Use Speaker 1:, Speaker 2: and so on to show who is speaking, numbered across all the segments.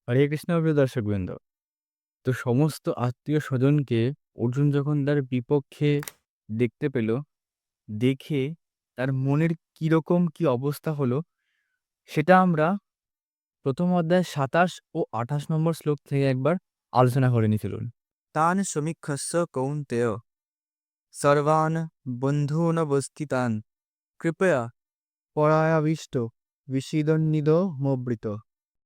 Speaker 1: হরে কৃষ্ণ প্রিয় দর্শকবৃন্দ। তো সমস্ত আত্মীয় স্বজনকে অর্জুন যখন তার বিপক্ষে দেখতে পেল, দেখে তার মনের কিরকম কি অবস্থা হলো সেটা আমরা প্রথম অধ্যায় ২৭ ও ২৮ নম্বর শ্লোক থেকে একবার আলোচনা করে নি চলুন।
Speaker 2: तान् समीक्षस्य कौन्तेय सर्वान् बन्धूनवस्थितान् कृपया পরায়াবিষ্ট বিষিদন্নিদ মবৃত।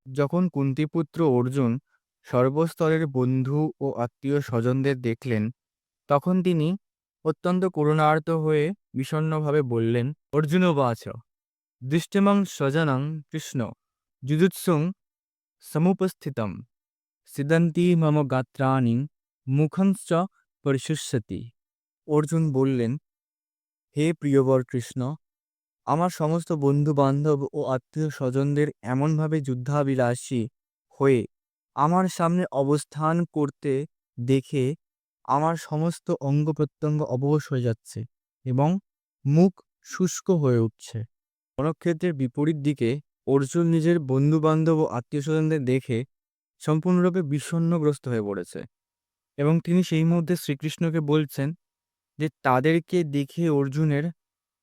Speaker 1: যখন কুন্তিপুত্র অর্জুন সর্বস্তরের বন্ধু ও আত্মীয় স্বজনদের দেখলেন, তখন তিনি অত্যন্ত করুণার্ত হয়ে বিষণ্ণভাবে বললেন, অর্জুনবাচ দৃষ্টিমং স্বজনং কৃষ্ণ যুজুৎসুং সমুপস্থিতম সিদন্তি মম গাত্রাণি মুখংশ্চ পরিশুষ্যতি।
Speaker 2: অর্জুন বললেন, হে প্রিয়বর কৃষ্ণ, আমার সমস্ত বন্ধু বান্ধব ও আত্মীয় স্বজনদের এমনভাবে যুদ্ধাবিলাসী হয়ে আমার সামনে অবস্থান করতে দেখে আমার সমস্ত অঙ্গ প্রত্যঙ্গ অবশ হয়ে যাচ্ছে এবং মুখ শুষ্ক হয়ে উঠছে। রণক্ষেত্রের বিপরীত দিকে অর্জুন নিজের বন্ধু বান্ধব ও আত্মীয় স্বজনদের দেখে সম্পূর্ণরূপে বিষণ্ণগ্রস্ত হয়ে পড়েছে এবং তিনি সেই মুহূর্তে শ্রীকৃষ্ণকে বলছেন যে তাদেরকে দেখে অর্জুনের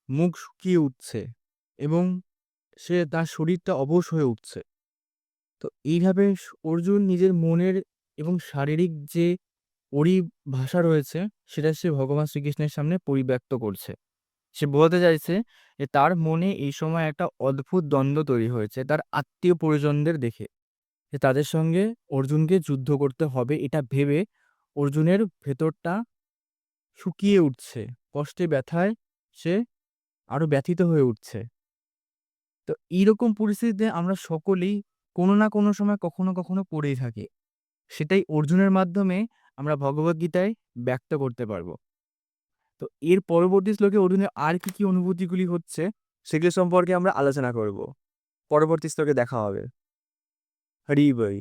Speaker 2: মুখ শুকিয়ে উঠছে এবং তার শরীরটা অবশ হয়ে উঠছে। তো এইভাবে অর্জুন নিজের মনের এবং শারীরিক যে পরিভাষা রয়েছে সেটা সে ভগবান শ্রীকৃষ্ণের সামনে পরিব্যক্ত করছে। সে বলতে চাইছে যে তার মনে এই সময় একটা অদ্ভুত দ্বন্দ্ব তৈরি হয়েছে তার আত্মীয় পরিজনদের দেখে, যে তাদের সঙ্গে অর্জুনকে যুদ্ধ করতে হবে এটা ভেবে অর্জুনের ভেতরটা শুকিয়ে উঠছে, কষ্টে ব্যথায় সে আরো ব্যথিত হয়ে উঠছে। তো এইরকম পরিস্থিতিতে আমরা সকলেই কোনো না কোনো সময় কখনো কখনো পড়েই থাকি। সেটাই অর্জুনের মাধ্যমে আমরা ভগবদ্গীতায় ব্যক্ত করতে পারবো। তো এর পরবর্তী শ্লোকে অর্জুনের আর কি কি অনুভূতিগুলি হচ্ছে সেগুলো সম্পর্কে আমরা আলোচনা করব। পরবর্তী শ্লোকে দেখা হবে। হরি বই।